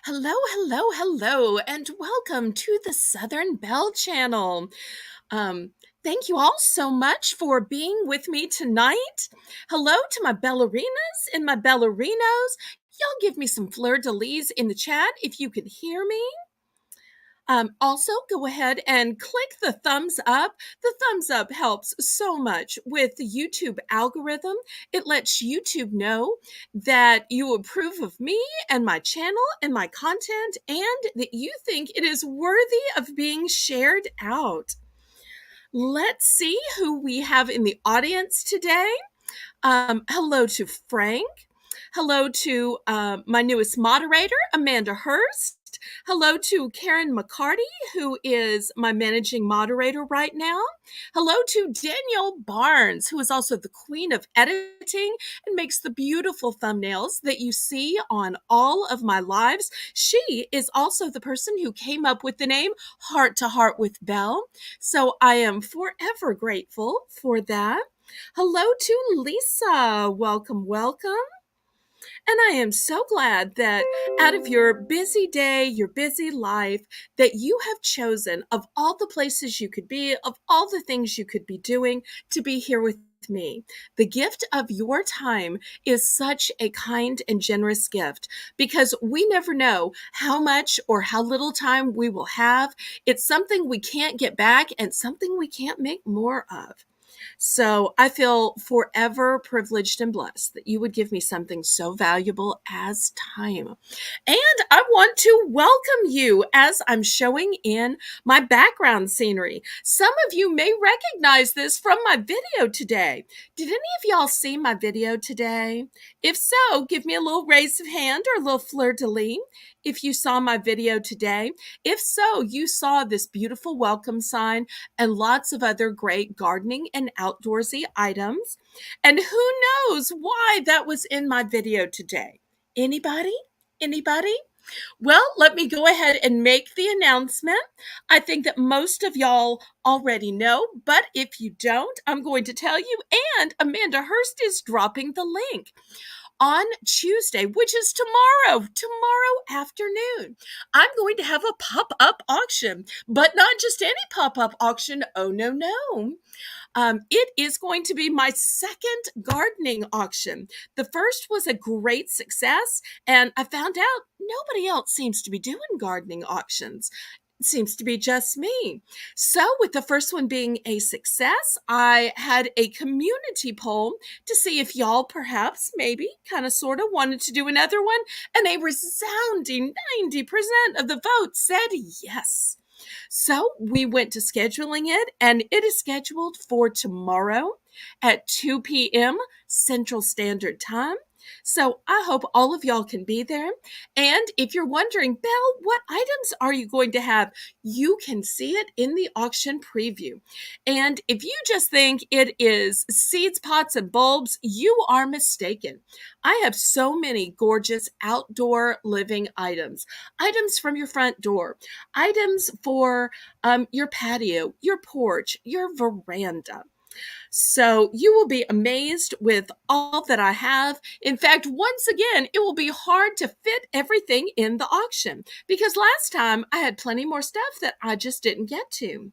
Hello, hello, hello, and welcome to the Southern Belle channel. Um, Thank you all so much for being with me tonight. Hello to my ballerinas and my ballerinos. Y'all give me some fleur-de-lis in the chat if you can hear me. Also, go ahead and click the thumbs up. The thumbs up helps so much with the YouTube algorithm. It lets YouTube know that you approve of me and my channel and my content and that you think it is worthy of being shared out. Let's see who we have in the audience today. Hello to Frank. Hello to my newest moderator, Amanda Hurst. Hello to Karen McCarty, who is my managing moderator right now. Hello to Danielle Barnes, who is also the queen of editing and makes the beautiful thumbnails that you see on all of my lives. She is also the person who came up with the name Heart to Heart with Belle. So I am forever grateful for that. Hello to Lisa. Welcome, welcome. And I am so glad that out of your busy day, your busy life, that you have chosen, of all the places you could be, of all the things you could be doing, to be here with me. The gift of your time is such a kind and generous gift because we never know how much or how little time we will have. It's something we can't get back and something we can't make more of. So I feel forever privileged and blessed that you would give me something so valuable as time. And I want to welcome you as I'm showing in my background scenery. Some of you may recognize this from my video today. Did any of y'all see my video today? If so, give me a little raise of hand or a little fleur-de-lis if you saw my video today. If so, you saw this beautiful welcome sign and lots of other great gardening and outdoorsy items. And who knows why that was in my video today? Anybody? Anybody? Well, let me go ahead and make the announcement. I think that most of y'all already know, but if you don't, I'm going to tell you, and Amanda Hurst is dropping the link. On Tuesday, which is tomorrow afternoon, I'm going to have a pop-up auction, but not just any pop-up auction. Oh, no, no. It is going to be my second gardening auction. The first was a great success, and I found out nobody else seems to be doing gardening auctions. It seems to be just me. So, with the first one being a success, I had a community poll to see if y'all perhaps, maybe, kind of, sort of wanted to do another one, and a resounding 90% of the vote said yes. So we went to scheduling it, and it is scheduled for tomorrow at 2 p.m. Central Standard Time. So I hope all of y'all can be there. And if you're wondering, Belle, what items are you going to have? You can see it in the auction preview. And if you just think it is seeds, pots, and bulbs, you are mistaken. I have so many gorgeous outdoor living items, items from your front door, items for your patio, your porch, your veranda. So you will be amazed with all that I have. In fact, once again, it will be hard to fit everything in the auction because last time I had plenty more stuff that I just didn't get to.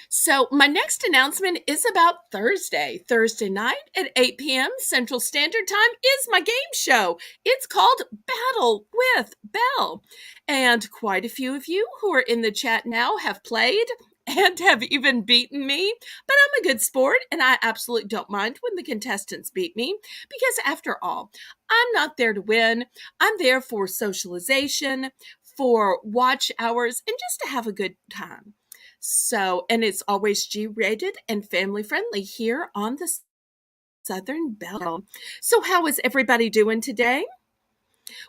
So my next announcement is about Thursday. Thursday night at 8 p.m. Central Standard Time is my game show. It's called Battle with Belle. And quite a few of you who are in the chat now have played and have even beaten me. But I'm a good sport, and I absolutely don't mind when the contestants beat me, because after all, I'm not there to win. I'm there for socialization, for watch hours, and just to have a good time. So, and it's always G-rated and family friendly here on the Southern Belle. So how is everybody doing today?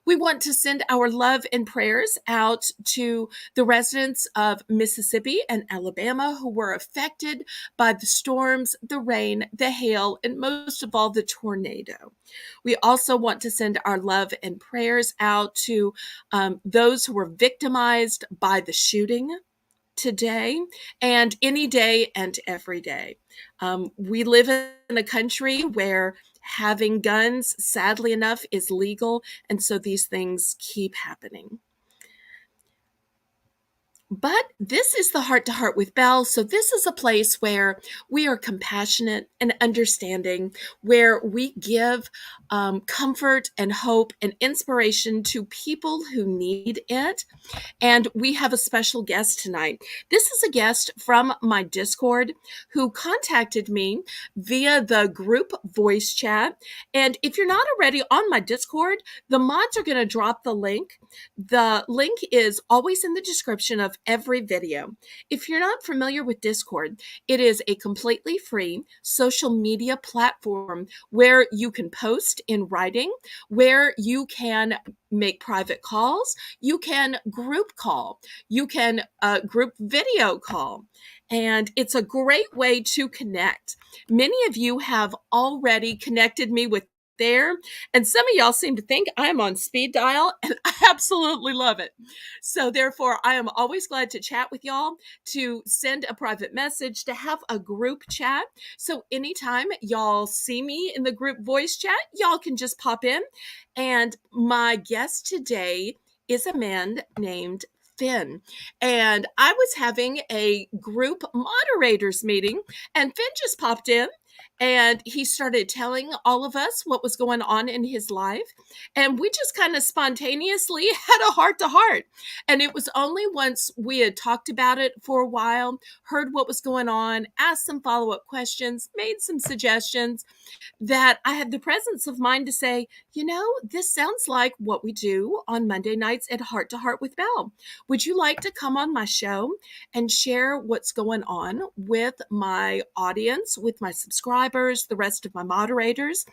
We want to send our love and prayers out to the residents of Mississippi and Alabama who were affected by the storms, the rain, the hail, and most of all, the tornado. We also want to send our love and prayers out to those who were victimized by the shooting today and any day and every day. We live in a country where having guns, sadly enough, is legal. And so these things keep happening. But this is the Heart to Heart with Belle. So, this is a place where we are compassionate and understanding, where we give comfort and hope and inspiration to people who need it. And we have a special guest tonight. This is a guest from my Discord who contacted me via the group voice chat. And if you're not already on my Discord, the mods are going to drop the link. The link is always in the description of every video. If you're not familiar with Discord, it is a completely free social media platform where you can post in writing, where you can make private calls, you can group call, you can group video call, and it's a great way to connect. Many of you have already connected me with there, and some of y'all seem to think I'm on speed dial, and I absolutely love it. So therefore, I am always glad to chat with y'all, to send a private message, to have a group chat. So anytime y'all see me in the group voice chat, y'all can just pop in. And my guest today is a man named Finn. And I was having a group moderators meeting, and Finn just popped in and he started telling all of us what was going on in his life. And we just kind of spontaneously had a heart to heart. And it was only once we had talked about it for a while, heard what was going on, asked some follow up questions, made some suggestions, that I had the presence of mind to say, this sounds like what we do on Monday nights at Heart to Heart with Belle. Would you like to come on my show and share what's going on with my audience, with my subscribers, the rest of my moderators?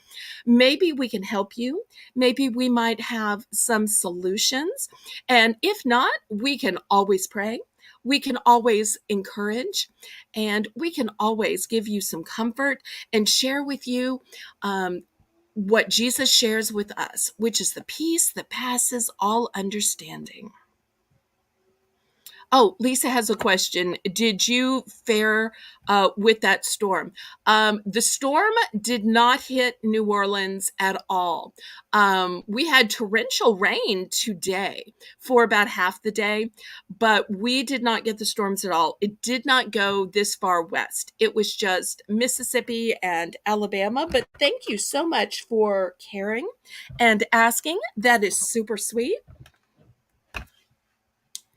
Maybe we can help you. Maybe we might have some solutions. And if not, we can always pray. We can always encourage, and we can always give you some comfort and share with you what Jesus shares with us, which is the peace that passes all understanding. Oh, Lisa has a question. Did you fare with that storm? The storm did not hit New Orleans at all. We had torrential rain today for about half the day, but we did not get the storms at all. It did not go this far west. It was just Mississippi and Alabama. But thank you so much for caring and asking. That is super sweet.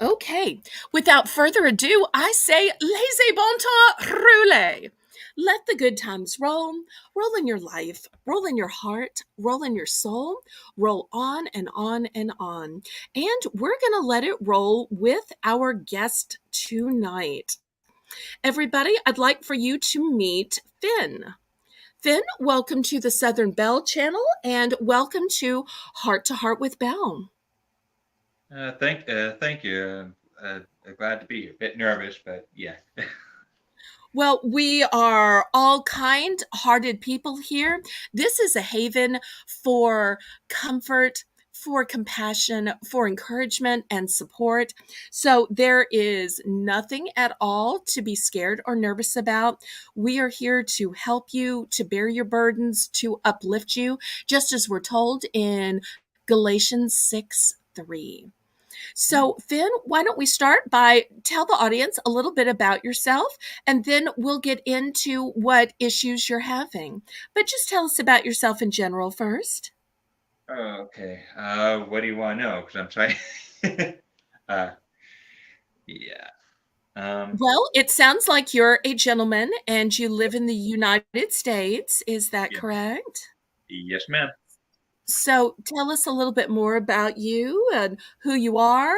Okay, without further ado, I say, laissez bon temps rouler. Let the good times roll. Roll in your life, roll in your heart, roll in your soul, roll on and on and on. And we're going to let it roll with our guest tonight. Everybody, I'd like for you to meet Finn. Finn, welcome to the Southern Belle channel, and welcome to Heart with Belle. Thank you. Glad to be here. A bit nervous, but yeah. Well, we are all kind hearted people here. This is a haven for comfort, for compassion, for encouragement and support. So there is nothing at all to be scared or nervous about. We are here to help you, to bear your burdens, to uplift you, just as we're told in Galatians 6:3. So, Finn, why don't we start by tell the audience a little bit about yourself, and then we'll get into what issues you're having. But just tell us about yourself in general first. Oh, okay. What do you want to know? Because I'm sorry. uh, yeah. Um, Well, it sounds like you're a gentleman and you live in the United States. Is that yeah. correct? Yes, ma'am. So, tell us a little bit more about you and who you are.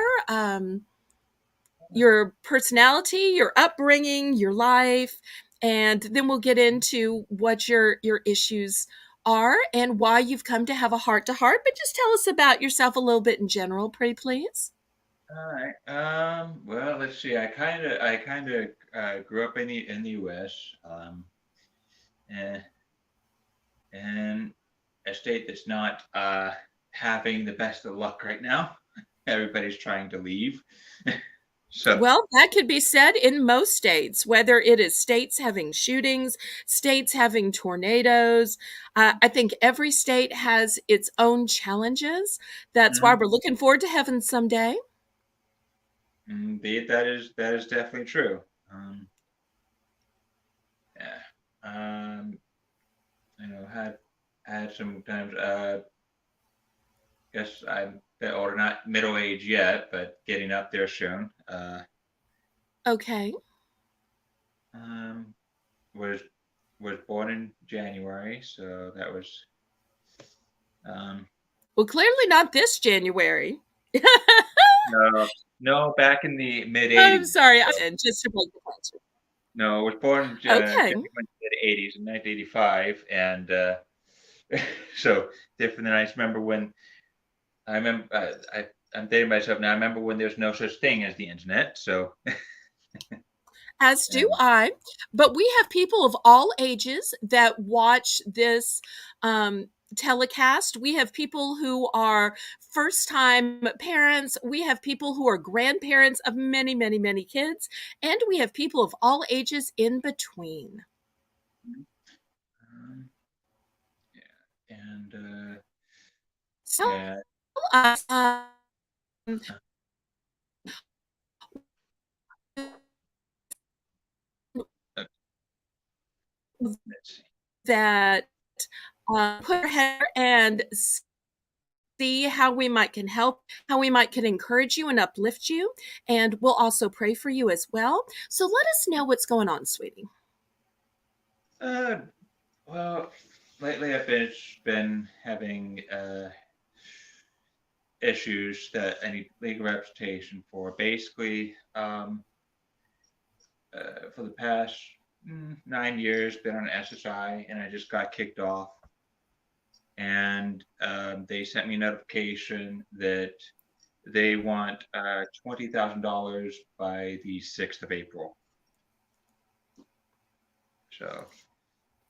Your personality, your upbringing, your life, and then we'll get into what your issues are and why you've come to have a heart to heart. But just tell us about yourself a little bit in general, pretty please. All right. Well, let's see. I kind of grew up in the U.S. And in a state that's not having the best of luck right now. Everybody's trying to leave. So, Well, that could be said in most states, whether it is states having shootings, states having tornadoes. I think every state has its own challenges. That's why mhm, we're looking forward to heaven someday. indeed, that is definitely true. Um, yeah. Had some times. Guess I'm a bit older, not middle age yet, but getting up there soon. Okay. Um, was was born in January, so that was um, Well, clearly not this January. no, no, back in the mid I'm '80s. sorry. Just to break the culture. No, I was born Okay. January mid '80s in 1985, and so different than I just remember when I remember. I'm dating myself now. I remember when there's no such thing as the internet. So, As do um, I. But we have people of all ages that watch this um, telecast. We have people who are first time parents. We have people who are grandparents of many, many, many kids. And we have people of all ages in between. um, yeah, and So, yeah. uh, uh, let's see. that put our head and see how we might can help, how we might can encourage you and uplift you, and we'll also pray for you as well. So let us know what's going on, sweetie. Uh, well, lately I've been having issues that I need legal representation for. Basically, for the past 9 years, been on SSI, and I just got kicked off. And they sent me a notification that they want $20,000 by the 6th of April. So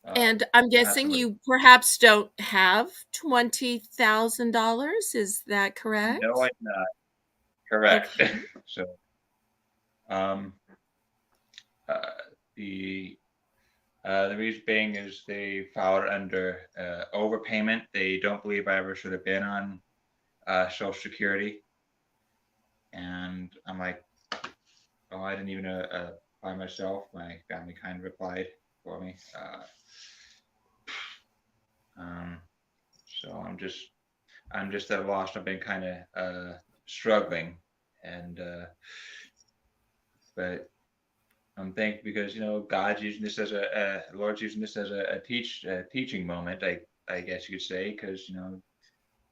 uh, And I'm that's guessing what. you perhaps don't have $20,000. Is that No, correct? I'm not correct. Okay. So um, uh, the the reason being is they filed under overpayment. They don't believe I ever should have been on Social Security, and I'm like, oh, I didn't even by myself. My family kind of replied for me. Um, so I'm just at a loss. I've been kind of struggling, and but I'm thankful because God's using this as Lord's using this as a teaching moment. I guess you could say, because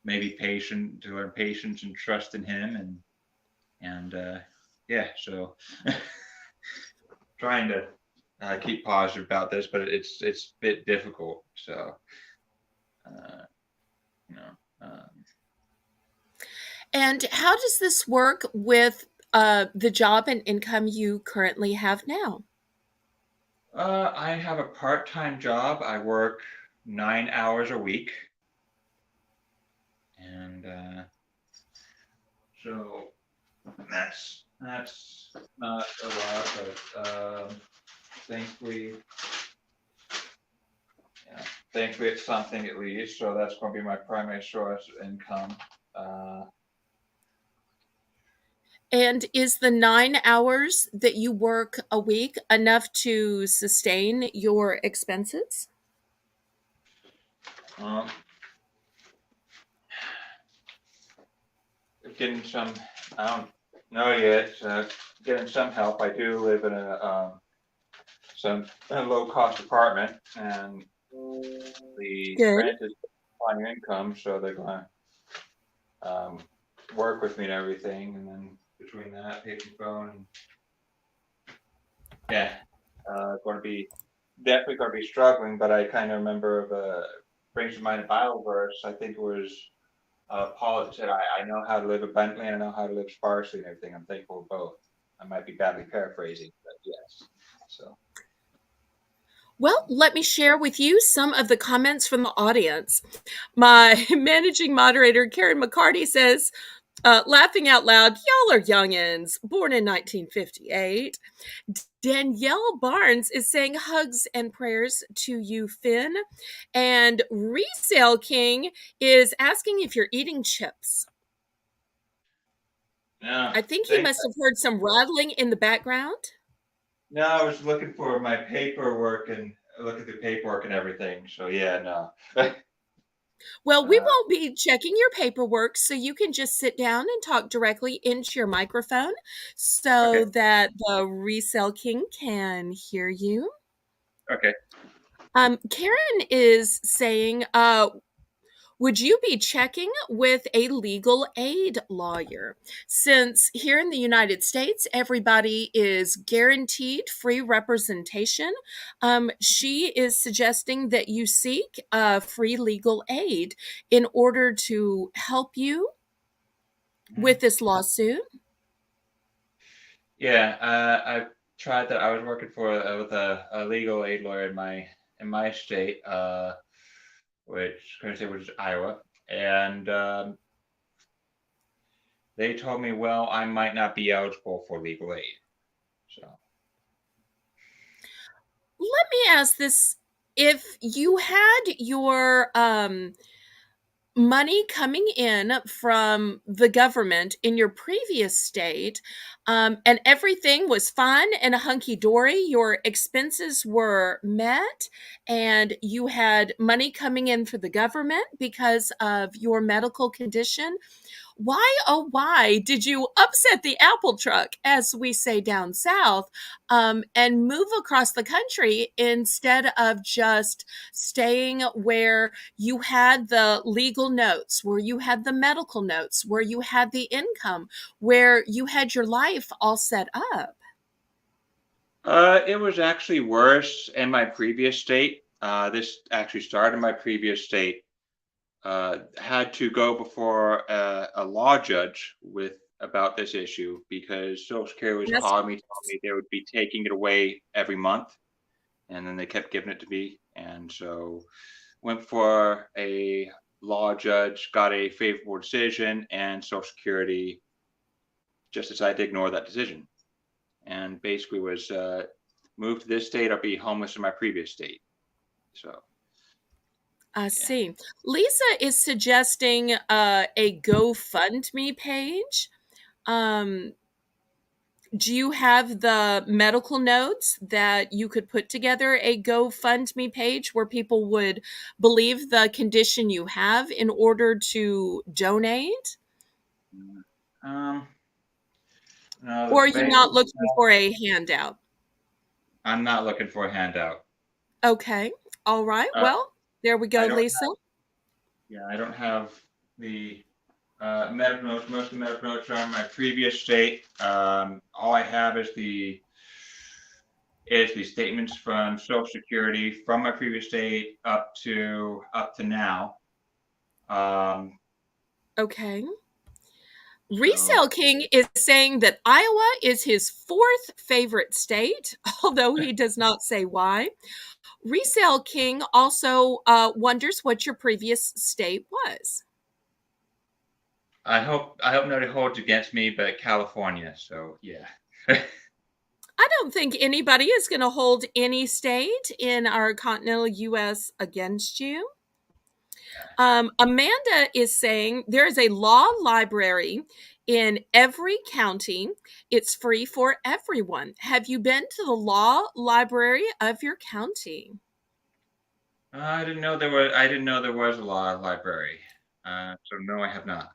maybe patient to learn patience and trust in Him, and yeah. So trying to keep positive about this, but it's a bit difficult. So uh, you know, um, And how does this work with the job and income you currently have now? I have a part-time job. I work 9 hours a week, and so that's not a lot, but thankfully, yeah, thankfully it's something at least. So that's going to be my primary source of income. Uh, And is the 9 hours that you work a week enough to sustain your expenses? um, Getting some, I don't know yet. Getting some help. I do live in a low cost apartment, and the Good. rent is on your income, so they're going to work with me and everything, and then between that, pay for phone, and yeah, going to be definitely going to be struggling. But I kind of remember of brings to mind a Bible verse. I think it was Paul that said, I know how to live abundantly and I know how to live sparsely and everything. I'm thankful for both. I might be badly paraphrasing, but yes. So, Well, let me share with you some of the comments from the audience. My managing moderator, Karen McCarty, says, Laughing out loud, y'all are youngins, born in 1958. Danielle Barnes is saying hugs and prayers to you, Finn. And Resale King is asking if you're eating chips. No, I think he thank. must have heard some rattling in the background. No, I was looking for my paperwork and looking through paperwork and everything. So yeah, no. Well, we uh, won't be checking your paperwork, so you can just sit down and talk directly into your microphone okay, so that the Resale King can hear you. okay. Karen is saying, would you be checking with a legal aid lawyer? Since here in the United States, everybody is guaranteed free representation, she is suggesting that you seek free legal aid in order to help you Mhm. with this lawsuit. Yeah, I tried that. I was working for with a legal aid lawyer in my state, which current state, which is Iowa, and they told me, well, I might not be eligible for legal aid. So, Let me ask this. If you had your money coming in from the government in your previous state, and everything was fine and a hunky dory. Your expenses were met, and you had money coming in for the government because of your medical condition. Why, oh, why did you upset the apple truck, as we say down south, and move across the country instead of just staying where you had the legal notes, where you had the medical notes, where you had the income, where you had your life all set up? it was actually worse in my previous state. This actually started in my previous state. Had to go before a law judge with about this issue because Social Security was Yes. calling me, telling me they would be taking it away every month, and then they kept giving it to me, and so went for a law judge, got a favorable decision, and Social Security just decided to ignore that decision, and basically was moved to this state. I'll be homeless in my previous state. So I yeah. see. Lisa is suggesting a GoFundMe page. Um, do you have the medical notes that you could put together a GoFundMe page where people would believe the condition you have in order to donate? Um, no, Or the are you bank. not looking for a handout? I'm not looking for a handout. Okay. All right. Uh, Well, there we I go, don't Lisa. Yeah, I don't have the medical notes. Most of the medical notes are in my previous state. All I have is the statements from Social Security from my previous state up to now. Um, Okay. so Resale King is saying that Iowa is his fourth favorite state, although he does not say why. Resale King also wonders what your previous state was. I hope nobody holds against me, but California. So yeah. I don't think anybody is going to hold any state in our continental U.S. against you. Amanda is saying there is a law library in every county. It's free for everyone. Have you been to the law library of your county? I didn't know there was. I didn't know there was a law library. So no, I have not.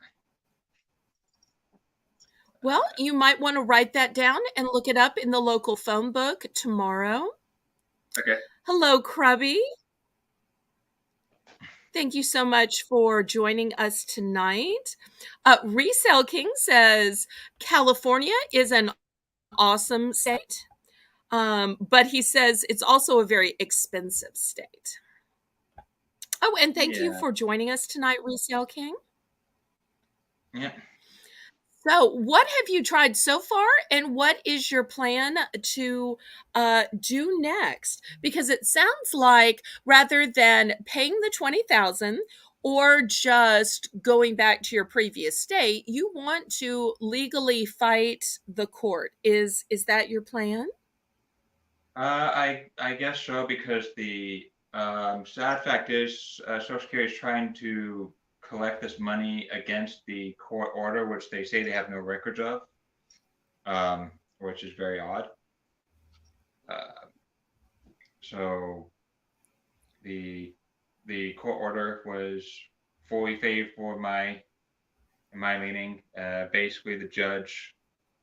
Well, you might want to write that down and look it up in the local phone book tomorrow. Okay. Hello, Krubby. Thank you so much for joining us tonight. Resale King says California is an awesome state, but he says it's also a very expensive state. Oh, and thank you Yeah. for joining us tonight, Resale King. Yeah. So, what have you tried so far, and what is your plan to do next? Because it sounds like rather than paying the 20,000 or just going back to your previous state, you want to legally fight the court. Is that your plan? I guess so because the sad fact is Social Security is trying to collect this money against the court order, which they say they have no records of, which is very odd. Uh, so the the court order was fully favored for my leaning. Basically, the judge,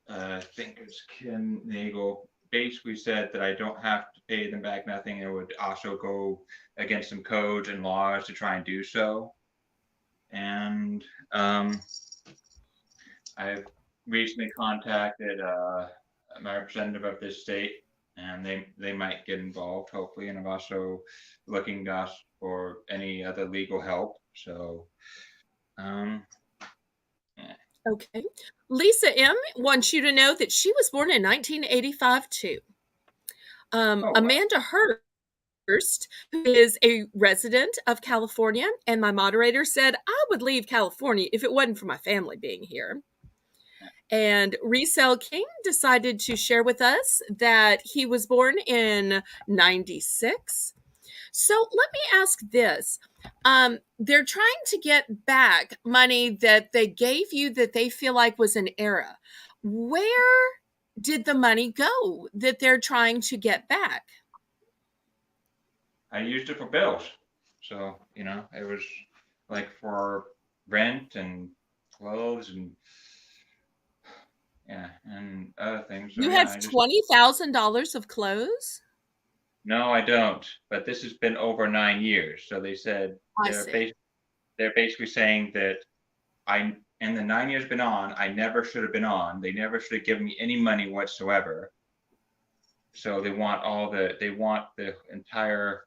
I think it's Kim Nagel, basically said that I don't have to pay them back nothing. It would also go against some codes and laws to try and do so. And I've recently contacted my representative of this state, and they might get involved hopefully. And I'm also looking to ask for any other legal help. So, um, yeah. Okay. Lisa M wants you to know that she was born in 1985 too. Oh well, Amanda Hurst, who is a resident of California, and my moderator said I would leave California if it wasn't for my family being here. And Resell King decided to share with us that he was born in 96. So let me ask this. They're trying to get back money that they gave you that they feel like was an error. Where did the money go that they're trying to get back? I used it for bills. So, it was like for rent and clothes and yeah, and other things. So You yeah, have I just $20,000 of clothes? no, I don't. But this has been over 9 years. So they said I see. they're basically saying that I in the 9 years been on, I never should have been on. They never should have given me any money whatsoever. So they want the entire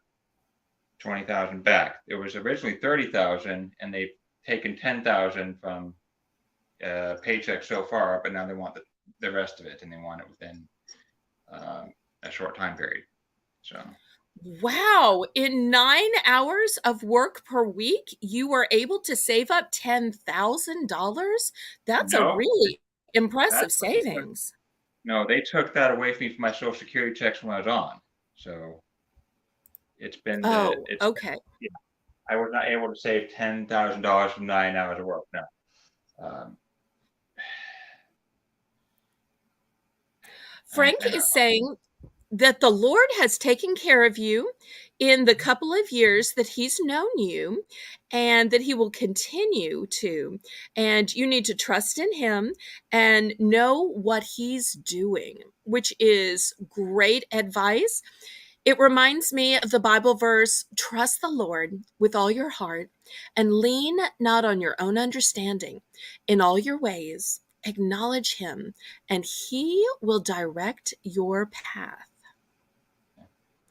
20,000 back. It was originally 30,000, and they've taken 10,000 from paycheck so far, but now they want the rest of it, and they want it within a short time period. So Wow. In 9 hours of work per week, you were able to save up $10,000? That's a no, really impressive that's what they took. savings. No, they took that away from me for my Social Security checks when I was on. So Oh, it's been okay. yeah, I was not able to save $10,000 from 9 hours of work. No, um, Frank and is saying that the Lord has taken care of you in the couple of years that He's known you and that He will continue to. And you need to trust in Him and know what He's doing, which is great advice. It reminds me of the Bible verse trust the Lord with all your heart and lean not on your own understanding. In all your ways, acknowledge Him, and He will direct your path.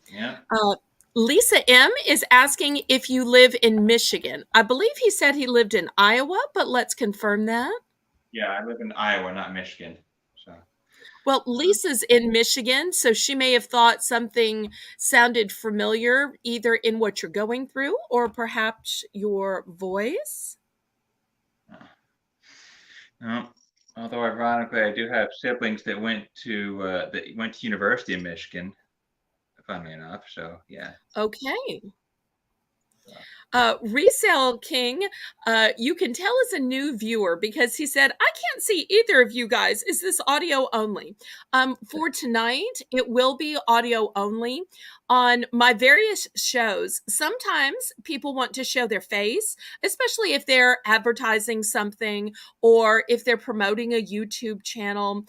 yeah, Uh, Lisa M is asking if you live in Michigan. I believe he said he lived in Iowa, but let's confirm that. yeah, I live in Iowa, not Michigan. So Well, um, Lisa's in Michigan, so she may have thought something sounded familiar either in what you're going through or perhaps your voice. uh, no. Although ironically, I do have siblings that went to university in Michigan. Funnily enough, so yeah. Okay. So, Resale King, you can tell is a new viewer because he said, I can't see either of you guys. Is this audio only? For tonight, it will be audio only. On my various shows, sometimes people want to show their face, especially if they're advertising something or if they're promoting a YouTube channel.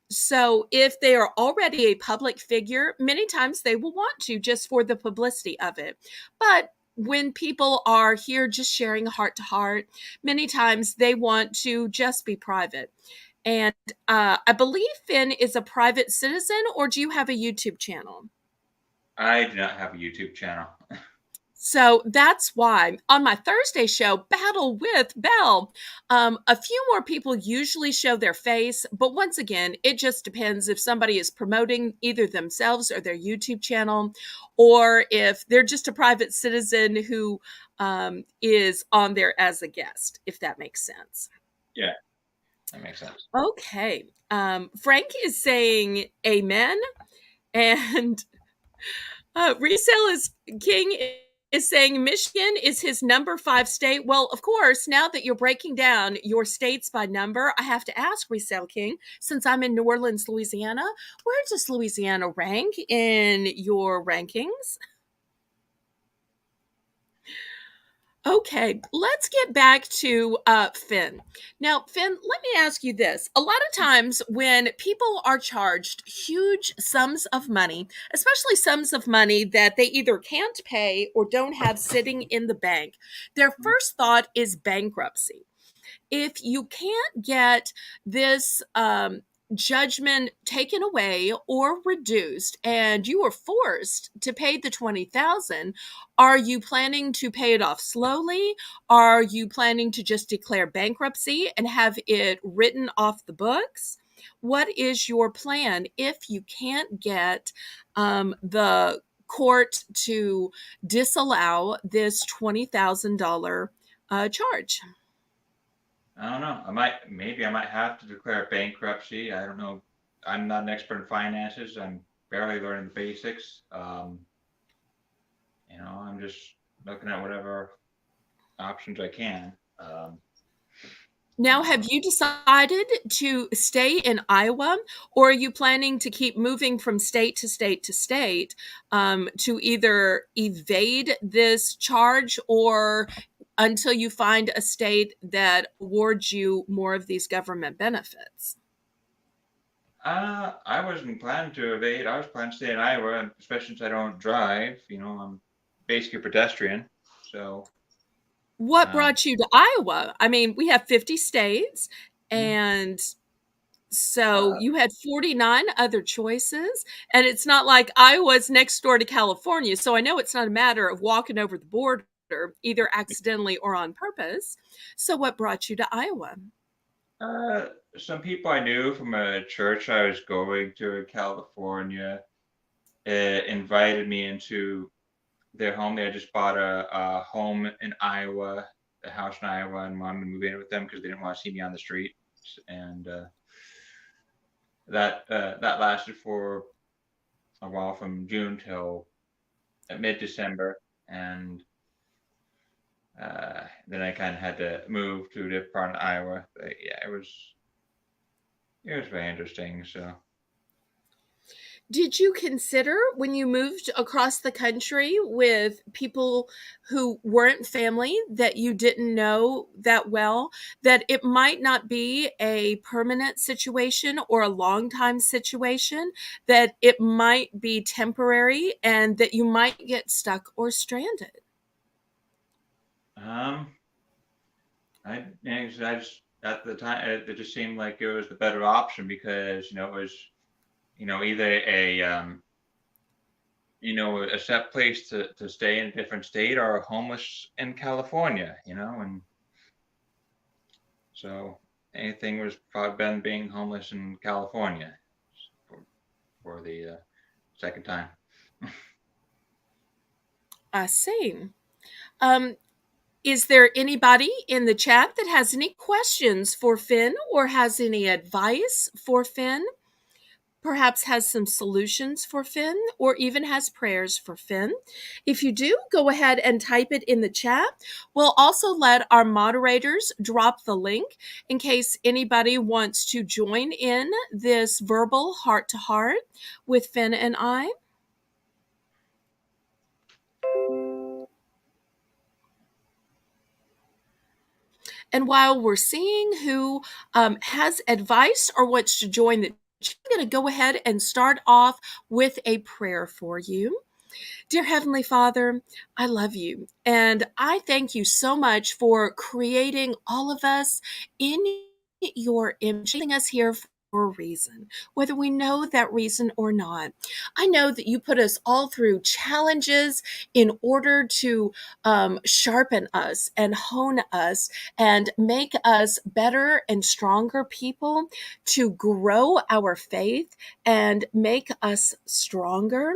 So if they are already a public figure, many times they will want to just for the publicity of it. But when people are here just sharing heart to heart, many times they want to just be private. And I believe Finn is a private citizen, or do you have a YouTube channel? I do not have a YouTube channel. So that's why on my Thursday show, Battle with Belle, a few more people usually show their face. But once again, it just depends if somebody is promoting either themselves or their YouTube channel, or if they're just a private citizen who is on there as a guest, if that makes sense. Yeah, that makes sense. Okay. Frank is saying amen. And Resale is King is saying Michigan is his number 5 state. Well, of course, now that you're breaking down your states by number, I have to ask Resale King, since I'm in New Orleans, Louisiana, where does Louisiana rank in your rankings? Okay, let's get back to Finn. Now, Finn, let me ask you this. A lot of times when people are charged huge sums of money, especially sums of money that they either can't pay or don't have sitting in the bank, their first thought is bankruptcy. If you can't get this judgment taken away or reduced and you are forced to pay the 20,000, are you planning to pay it off slowly? Are you planning to just declare bankruptcy and have it written off the books? What is your plan if you can't get the court to disallow this $20,000 charge? I don't know. Maybe I might have to declare bankruptcy. I don't know. I'm not an expert in finances. I'm barely learning the basics. I'm just looking at whatever options I can. Now, have Uh, you decided to stay in Iowa, or are you planning to keep moving from state to state to state to either evade this charge or until you find a state that awards you more of these government benefits? I wasn't planning to evade. I was planning to stay in Iowa, especially since I don't drive. I'm basically a pedestrian. So, What um, brought you to Iowa? I mean, we have 50 states, yeah. and so uh, you had 49 other choices, and it's not like Iowa's next door to California. So I know it's not a matter of walking over the border, either accidentally or on purpose. So what brought you to Iowa? uh, some people I knew from a church I was going to in California invited me into their home. They had just bought a home in Iowa, a house in Iowa, and wanted to move in with them because they didn't want to see me on the street. And that lasted for a while, from June till mid-December, and then I kind of had to move to a different part of Iowa. But yeah, it was very interesting. So Did you consider when you moved across the country with people who weren't family that you didn't know that well, that it might not be a permanent situation or a long time situation, that it might be temporary and that you might get stuck or stranded? um, I just at the time it just seemed like it was the better option because it was either a set place to stay in a different state or homeless in California, and so anything was probably better than being homeless in California for, for the second time. Same. Um, is there anybody in the chat that has any questions for Finn or has any advice for Finn? Perhaps has some solutions for Finn or even has prayers for Finn. If you do, go ahead and type it in the chat. We'll also let our moderators drop the link in case anybody wants to join in this verbal heart to heart with Finn and I. And while we're seeing who has advice or wants to join the chat, I'm going to go ahead and start off with a prayer for you. Dear Heavenly Father, I love you. And I thank you so much for creating all of us in your image, us here a reason, whether we know that reason or not. I know that you put us all through challenges in order to sharpen us and hone us and make us better and stronger people, to grow our faith and make us stronger.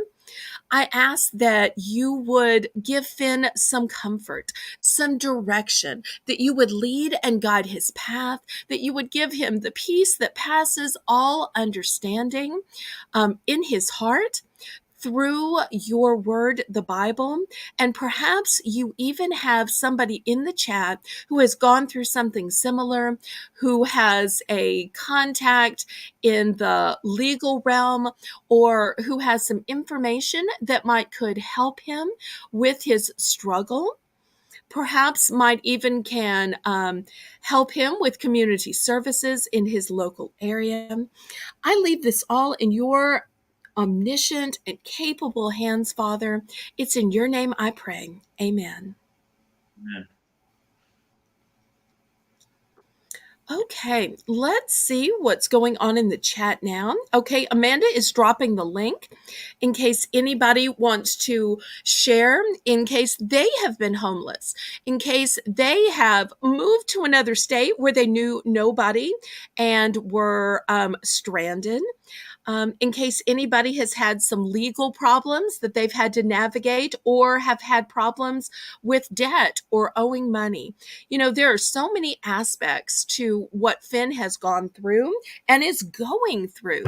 I ask that you would give Finn some comfort, some direction, that you would lead and guide his path, that you would give him the peace that passes all understanding in his heart, through your word, the Bible. And perhaps you even have somebody in the chat who has gone through something similar, who has a contact in the legal realm, or who has some information that might could help him with his struggle. Perhaps might even can help him with community services in his local area. I leave this all in your omniscient and capable hands, Father. It's in your name I pray. Amen. Amen. Okay, let's see what's going on in the chat now. Okay, Amanda is dropping the link in case anybody wants to share, in case they have been homeless, in case they have moved to another state where they knew nobody and were stranded. In case anybody has had some legal problems that they've had to navigate, or have had problems with debt or owing money. You know, there are so many aspects to what Finn has gone through and is going through.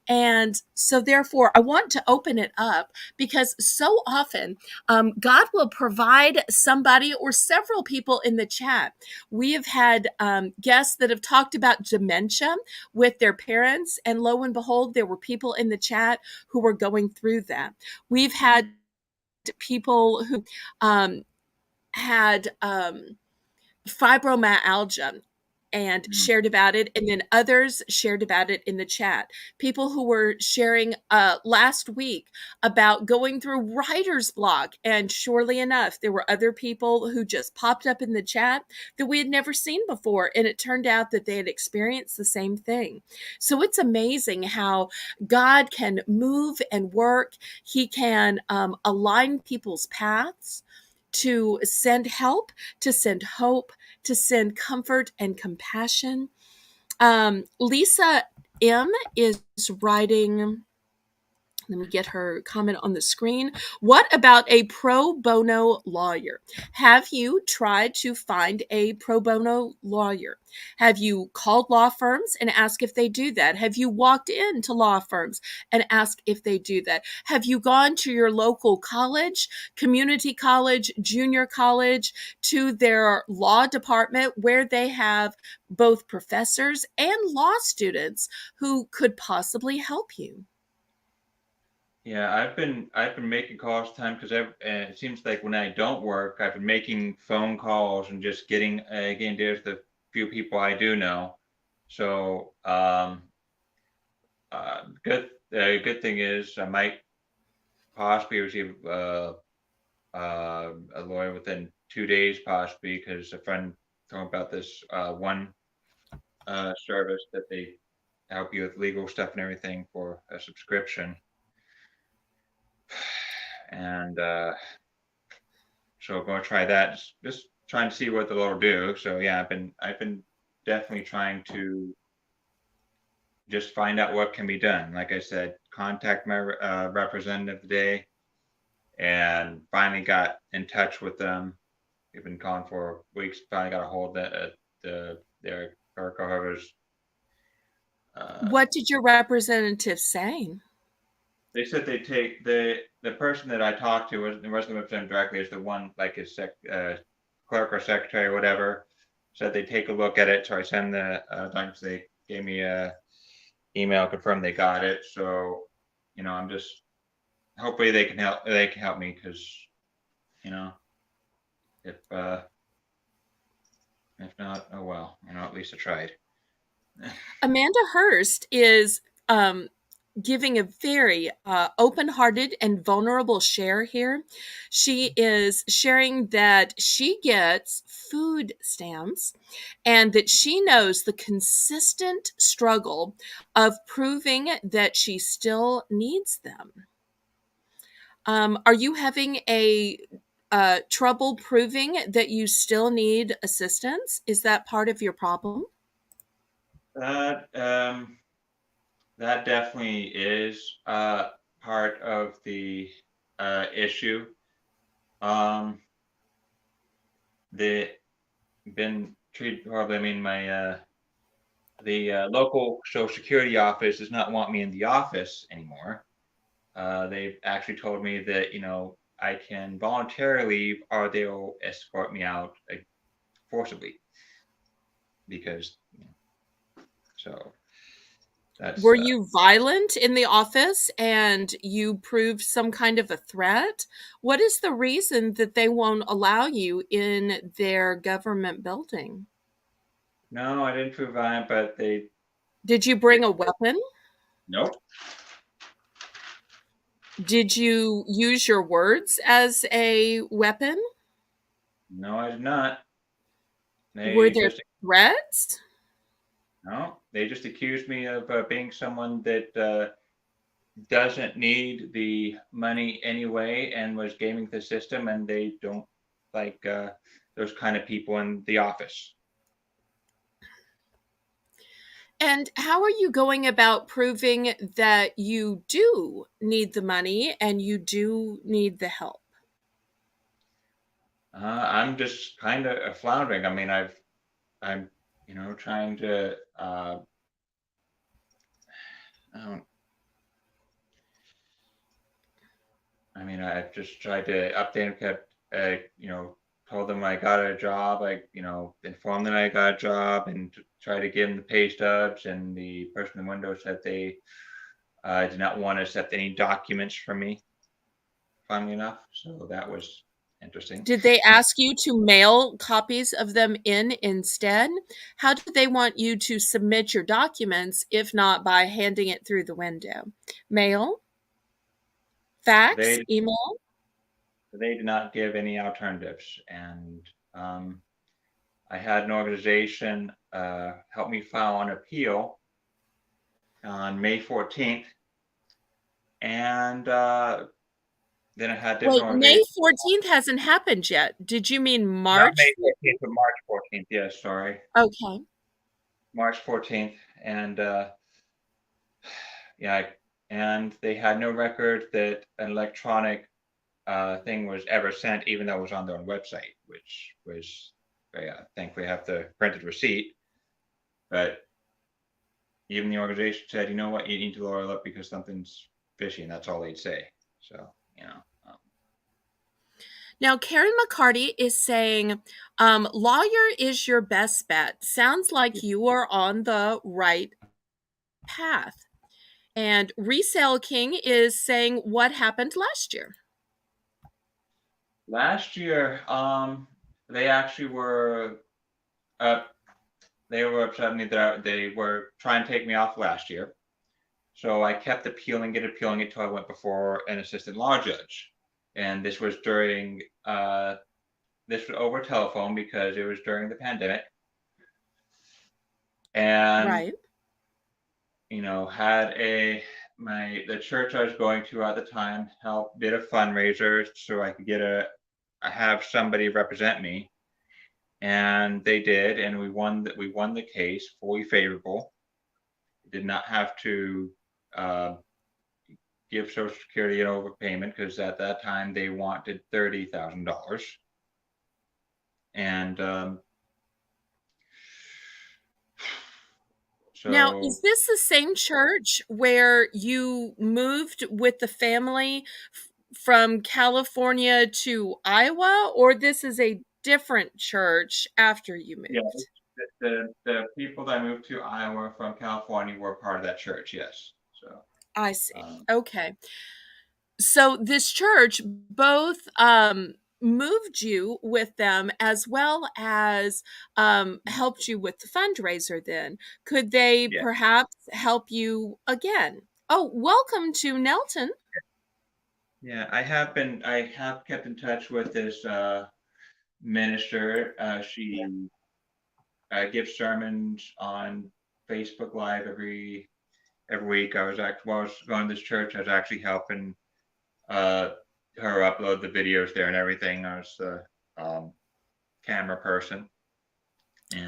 And so, therefore, I want to open it up because so often God will provide somebody or several people in the chat. We have had guests that have talked about dementia with their parents, and lo and behold, there were people in the chat who were going through that. We've had people who had fibromyalgia and Mm. shared about it, and then others shared about it in the chat. People who were sharing last week about going through writer's block, and surely enough, there were other people who just popped up in the chat that we had never seen before, and it turned out that they had experienced the same thing. So it's amazing how God can move and work. He can align people's paths to send help, to send hope, to send comfort and compassion. Lisa M is writing, let me get her comment on the screen. What about a pro bono lawyer? Have you tried to find a pro bono lawyer? Have you called law firms and asked if they do that? Have you walked into law firms and asked if they do that? Have you gone to your local college, community college, junior college, to their law department where they have both professors and law students who could possibly help you? Yeah, I've been making calls time because it seems like when I don't work, I've been making phone calls and just getting deals with the few people I do know. So good thing is I might possibly receive a lawyer within 2 days, possibly, because a friend told me about this one service that they help you with legal stuff and everything for a subscription. And so I'm gonna try that. Just trying to see what the Lord will do. So yeah, I've been definitely trying to just find out what can be done. Like I said, contact my representative today, and finally got in touch with them. We've been calling for weeks. Finally got a hold of their clerk, or whoever's. Uh, What did your representative say? they said they take the person that I talked to wasn't with them directly. Is the one like his clerk or secretary or whatever. Said they take a look at it. So I send the documents. They gave me a email confirm they got it. So I'm just hopefully they can help. They can help me because you know if if not, oh well. At least I tried. Amanda Hurst is giving a very open-hearted and vulnerable share here. She is sharing that she gets food stamps and that she knows the consistent struggle of proving that she still needs them. Are you having a trouble proving that you still need assistance? Is that part of your problem? That that definitely is part of the issue. Um, the been treated horribly. I mean, my the local Social Security office does not want me in the office anymore. They've actually told me that I can voluntarily leave, or they'll escort me out forcibly because so that's Were you violent in the office and you proved some kind of a threat? What is the reason that they won't allow you in their government building? no, I didn't prove violent, but Did you they bring a weapon? nope, Did you use your words as a weapon? no, I did not. Were They there just threats? no, they just accused me of being someone that doesn't need the money anyway and was gaming the system, and they don't like those kind of people in the office. And how are you going about proving that you do need the money and you do need the help? I'm just kind of floundering. I mean, I'm trying to I don't I mean, I've just tried to update them, kept, told them I got a job, informed them I got a job and try to give them the pay stubs. And the person in the window said they did not want to accept any documents from me, funnily enough. So that was interesting. Did they ask you to mail copies of them in instead? How did they want you to submit your documents if not by handing it through the window? Mail? Fax? They Email? they did not give any alternatives. And um, I had an organization help me file an appeal on May 14th. And then I had different Wait, May organizations. 14th hasn't happened yet. Did you mean Not May March 14th, but March 14th. Yes, sorry. 14th? Okay. March 14th. And yeah, and they had no record that an electronic thing was ever sent, even though it was on their own website, which was, yeah, thankfully I have the printed receipt. But even the organization said, you know what, you need to lower it up because something's fishy, and that's all they'd say. So, Now, Karen McCarty is saying, lawyer is your best bet. Sounds like you are on the right path. And Resale King is saying, what happened last year? last year, they actually were uh, they were upset at me that they were trying to take me off last year. So I kept appealing it until I went before an assistant law judge. And this was over telephone because it was during the pandemic. And Right. had the church I was going to at the time did a fundraiser so I could have somebody represent me. And they did, and we won the case fully favorable. Did not have to uh, give Social Security an overpayment because at that time they wanted $30,000. And Now, so, is this the same church where you moved with the family from California to Iowa, or this is a different church after you yeah, moved? the people that moved to Iowa from California were part of that church, yes. So, I see. um, Okay. So this church both moved you with them as well as helped you with the fundraiser then. Could they yeah, perhaps help you again? Oh, welcome to Nelton. Yeah, I have kept in touch with this minister. She gives sermons on Facebook Live every week. While I was going to this church, I was actually helping uh, her upload the videos there and everything. I was the camera person,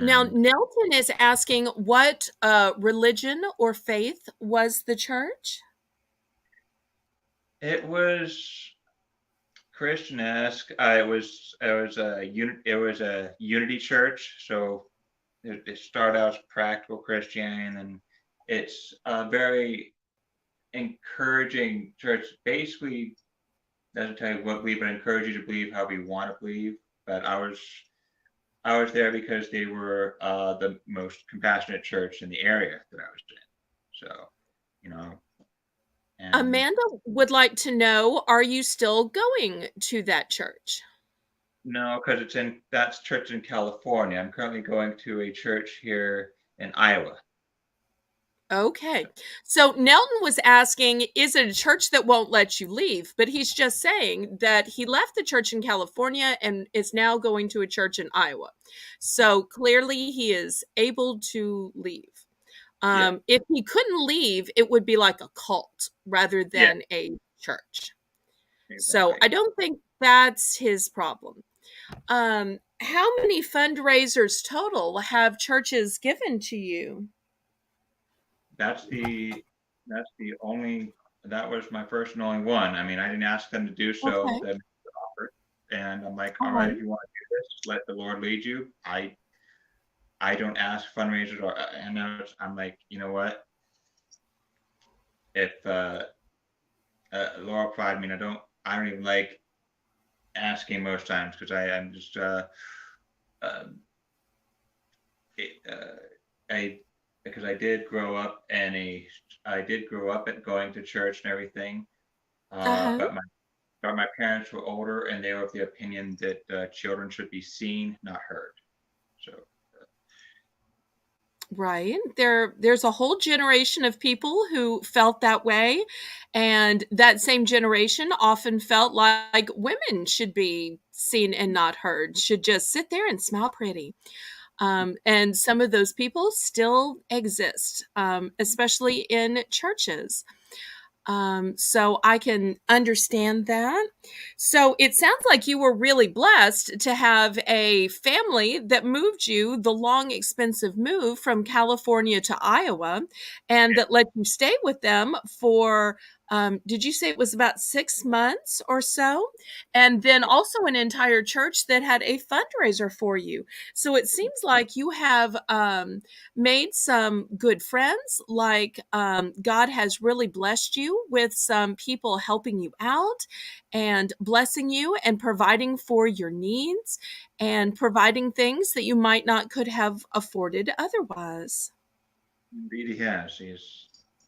Now, and Nelton is asking what religion or faith was the church? it was Christian-esque. It was a unity church, so it started out as practical Christianity, and then it's a very encouraging church. Basically, doesn't tell you what we believe, but encourage you to believe how we want to believe. But I was there because they were the most compassionate church in the area that I was in. So, you know, and Amanda would like to know, are you still going to that church? no, because it's in that's church in California. I'm currently going to a church here in Iowa. Okay. So Nelton was asking, is it a church that won't let you leave? But he's just saying that he left the church in California and is now going to a church in Iowa. So clearly he is able to leave. Yeah, If he couldn't leave, it would be like a cult rather yeah, than a church. So exactly. I don't think that's his problem. How many fundraisers total have churches given to you? That's the that's the only that was my first and only one. I mean, I didn't ask them to do so. Okay. Them offered, and I'm like, all right, Uh-huh. if you want to do this, let the Lord lead you. I don't ask fundraisers or I'm like, you know what? If Laura Pride, I mean, I don't even like asking most times because I'm just uh, it, I because I did grow up at going to church and everything. Uh-huh. But my parents were older and they were of the opinion that children should be seen, not heard. So Right. There's a whole generation of people who felt that way, and that same generation often felt like women should be seen and not heard, should just sit there and smile pretty. And some of those people still exist, especially in churches. So I can understand that. So it sounds like you were really blessed to have a family that moved you the long, expensive move from California to Iowa and that let you stay with them for, did you say it was about 6 months or so? And then also an entire church that had a fundraiser for you. So it seems like you have made some good friends, like God has really blessed you with some people helping you out and blessing you and providing for your needs and providing things that you might not could have afforded otherwise. indeed, he has.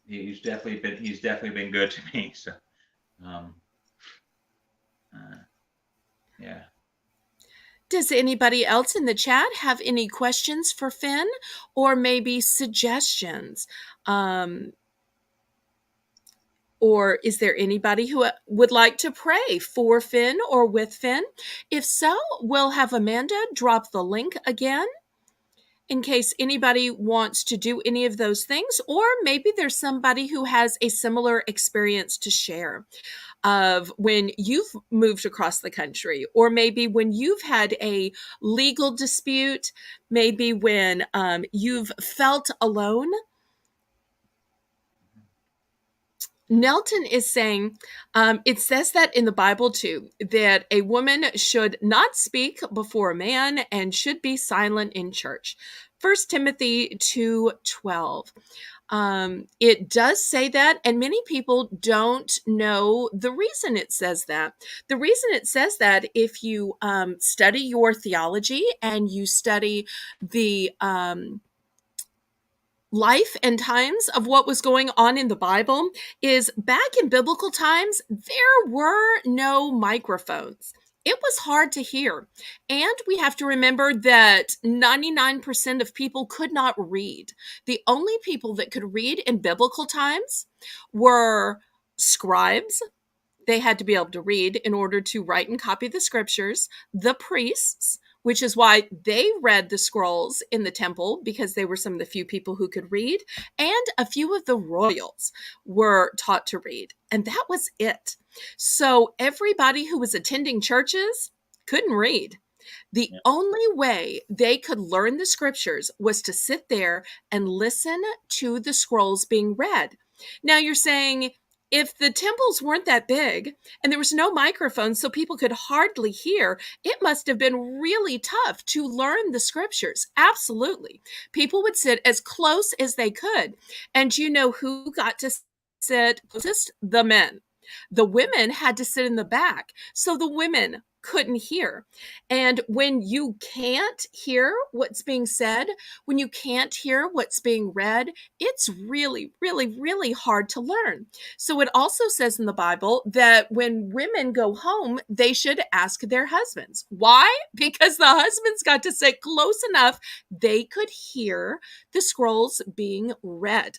He's definitely been good to me. So um, uh, yeah. Does anybody else in the chat have any questions for Finn or maybe suggestions? Um, Or is there anybody who would like to pray for Finn or with Finn? If so, we'll have Amanda drop the link again in case anybody wants to do any of those things, or maybe there's somebody who has a similar experience to share of when you've moved across the country, or maybe when you've had a legal dispute, maybe when you've felt alone. Nelton is saying it says that in the Bible too, that a woman should not speak before a man and should be silent in church. First Timothy 2:12. It does say that, and many people don't know the reason it says that. The reason it says that, if you study your theology and you study the life and times of what was going on in the Bible, is back in biblical times, there were no microphones. it was hard to hear. And we have to remember that 99% of people could not read. The only people that could read in biblical times were scribes. They had to be able to read in order to write and copy the scriptures, the priests, which is why they read the scrolls in the temple because they were some of the few people who could read, and a few of the royals were taught to read. And that was it. So everybody who was attending churches couldn't read. The Yeah. only way they could learn the scriptures was to sit there and listen to the scrolls being read. Now you're saying, if the temples weren't that big and there was no microphone so people could hardly hear, it must have been really tough to learn the scriptures. Absolutely. People would sit as close as they could. And you know who got to sit closest? The men. The women had to sit in the back. So the women couldn't hear. And when you can't hear what's being said, when you can't hear what's being read, it's really, really, really hard to learn. So it also says in the Bible that when women go home, they should ask their husbands. Why? Because the husbands got to sit close enough they could hear the scrolls being read.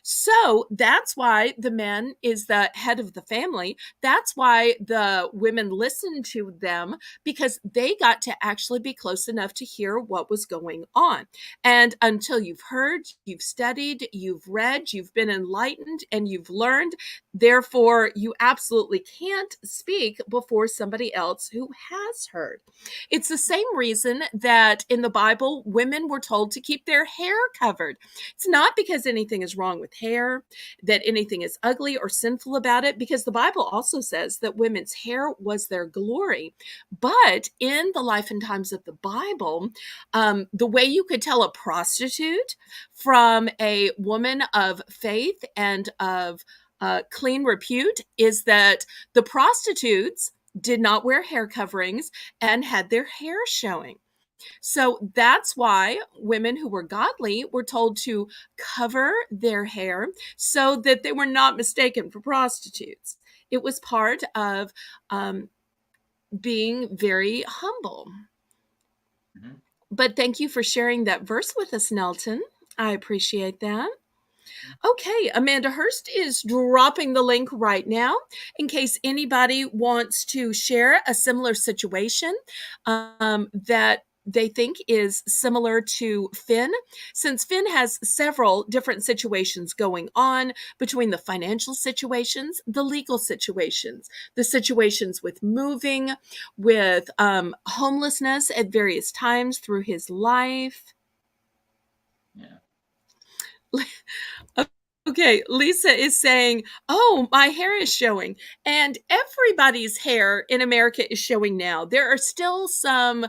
So that's why the man is the head of the family. That's why the women listened to them, because they got to actually be close enough to hear what was going on. And until you've heard, you've studied, you've read, you've been enlightened, and you've learned, therefore, you absolutely can't speak before somebody else who has heard. It's the same reason that in the Bible, women were told to keep their hair covered. It's not because anything is wrong with hair, that anything is ugly or sinful about it, because the Bible also says that women's hair was their glory. But in the life and times of the Bible, the way you could tell a prostitute from a woman of faith and of clean repute is that the prostitutes did not wear hair coverings and had their hair showing. So that's why women who were godly were told to cover their hair so that they were not mistaken for prostitutes. It was part of being very humble. Mhm. But thank you for sharing that verse with us, Nelton. I appreciate that. Okay, Amanda Hurst is dropping the link right now in case anybody wants to share a similar situation that they think is similar to Finn, since Finn has several different situations going on between the financial situations, the legal situations, the situations with moving, with homelessness at various times through his life. Yeah. Okay, Lisa is saying, "Oh, my hair is showing." And everybody's hair in America is showing now. There are still some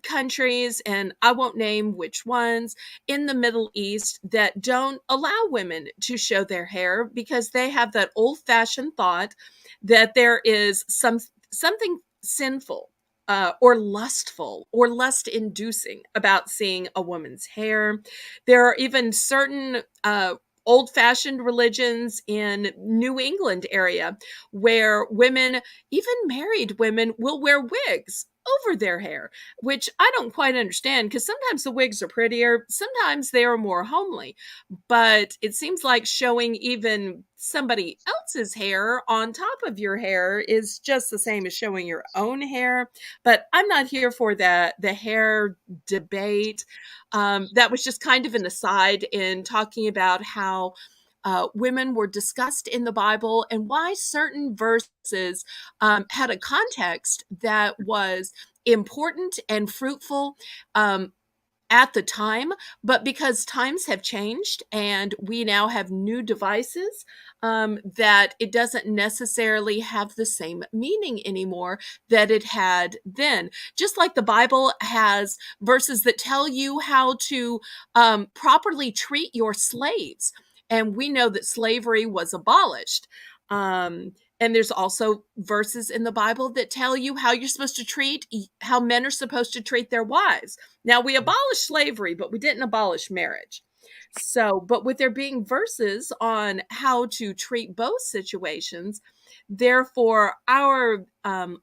countries, and I won't name which ones, in the Middle East that don't allow women to show their hair because they have that old-fashioned thought that there is something sinful or lustful or lust inducing about seeing a woman's hair. There are even certain old fashioned religions in New England area where women, even married women, will wear wigs over their hair, which I don't quite understand because sometimes the wigs are prettier, sometimes they are more homely. But it seems like showing even somebody else's hair on top of your hair is just the same as showing your own hair. But I'm not here for that the hair debate. That was just kind of an aside in talking about how women were discussed in the Bible and why certain verses had a context that was important and fruitful. At the time, but because times have changed and we now have new devices, that it doesn't necessarily have the same meaning anymore that it had then. Just like the Bible has verses that tell you how to properly treat your slaves. And we know that slavery was abolished. And there's also verses in the Bible that tell you how you're supposed to treat, how men are supposed to treat their wives. Now, we abolished slavery, but we didn't abolish marriage. So, but with there being verses on how to treat both situations, therefore, our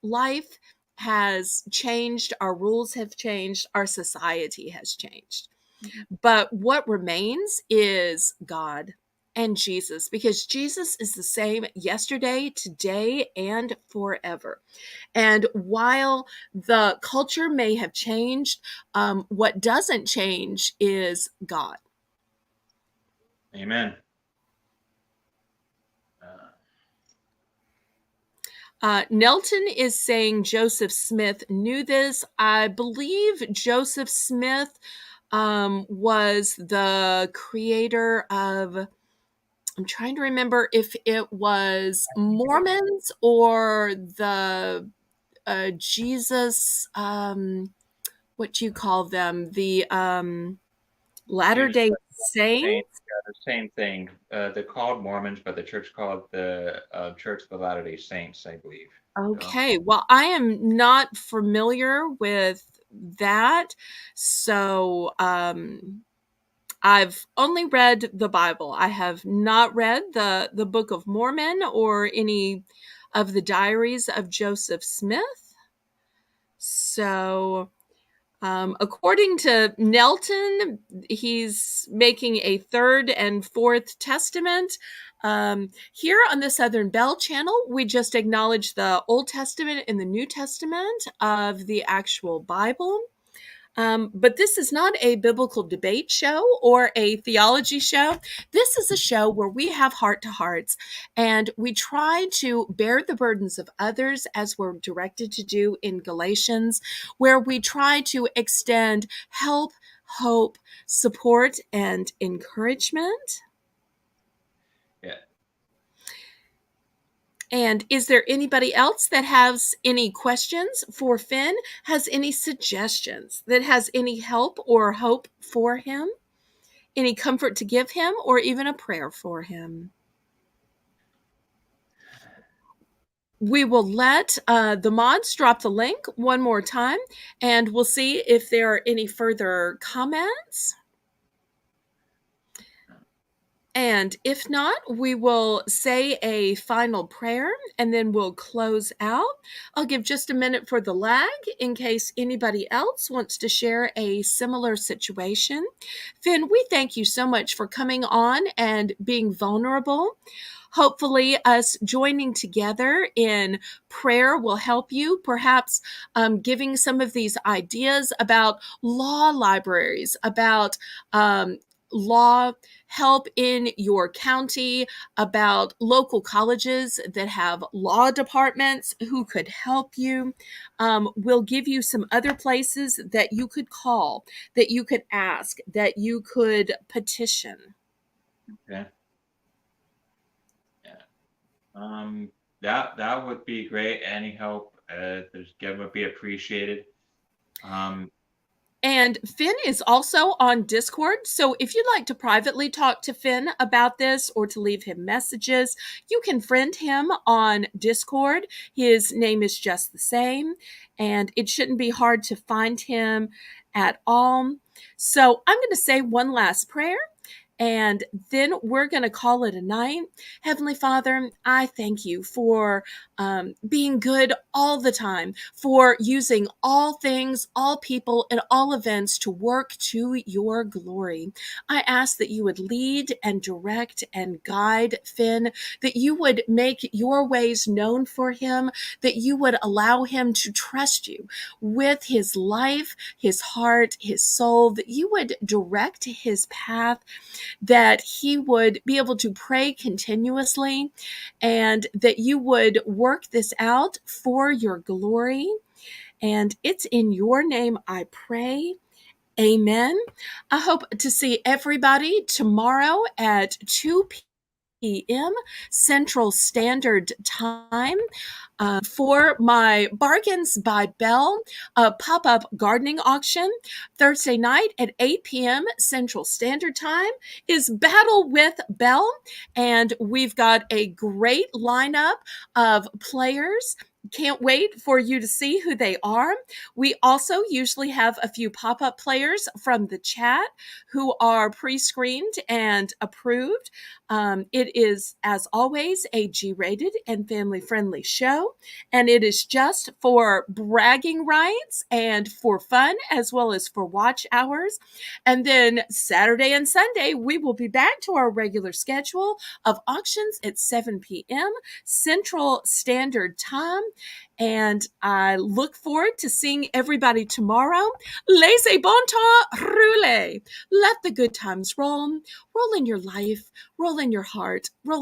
life has changed, our rules have changed, our society has changed. Mhm. But what remains is God and Jesus, because Jesus is the same yesterday, today, and forever. And while the culture may have changed, what doesn't change is God. Amen. Uh, Nelton is saying Joseph Smith knew this. I believe Joseph Smith was the creator of, I'm trying to remember if it was Mormons or the Jesus, what do you call them? The Latter Jesus day Christ, Saints. Saint, the same thing. They're called Mormons, but the church called the Church of the Latter-day Saints, I believe. So, Okay, well, I am not familiar with that. So, I've only read the Bible. I have not read the Book of Mormon or any of the diaries of Joseph Smith. So, according to Nelton, he's making a third and fourth testament. Here on the Southern Bell channel, we just acknowledge the Old Testament and the New Testament of the actual Bible. But this is not a biblical debate show or a theology show. This is a show where we have heart to hearts and we try to bear the burdens of others as we're directed to do in Galatians, where we try to extend help, hope, support, and encouragement. yeah. And is there anybody else that has any questions for Finn? Has any suggestions? That has any help or hope for him? Any comfort to give him, or even a prayer for him? We will let the mods drop the link one more time, and we'll see if there are any further comments. And if not, we will say a final prayer and then we'll close out. I'll give just a minute for the lag in case anybody else wants to share a similar situation. Finn, we thank you so much for coming on and being vulnerable. Hopefully, us joining together in prayer will help you, perhaps giving some of these ideas about law libraries, about law help in your county, about local colleges that have law departments who could help you. We'll give you some other places that you could call, that you could ask, that you could petition. Okay. Yeah. That would be great. Any help there's given would be appreciated. Um, And Finn is also on Discord. So if you'd like to privately talk to Finn about this or to leave him messages, you can friend him on Discord. His name is just the same, and it shouldn't be hard to find him at all. So I'm going to say one last prayer. And then we're going to call it a night. Heavenly Father, I thank you for being good all the time, for using all things, all people, and all events to work to your glory. I ask that you would lead and direct and guide Finn, that you would make your ways known for him, that you would allow him to trust you with his life, his heart, his soul, that you would direct his path, that he would be able to pray continuously, and that you would work this out for your glory. And it's in your name I pray. Amen. I hope to see everybody tomorrow at 2 p.m. Central Standard Time for my Bargains by Belle pop-up gardening auction. Thursday night at 8 p.m. Central Standard Time is Battle with Belle, and we've got a great lineup of players can't wait for you to see who they are. We also usually have a few pop up players from the chat who are pre screened and approved. It is, as always, a G rated and family friendly show, and it is just for bragging rights and for fun as well as for watch hours. And then Saturday and Sunday, we will be back to our regular schedule of auctions at 7 p.m. Central Standard Time. And I look forward to seeing everybody tomorrow. Laissez bon temps rouler. Let the good times roll. Roll in your life, roll in your heart, roll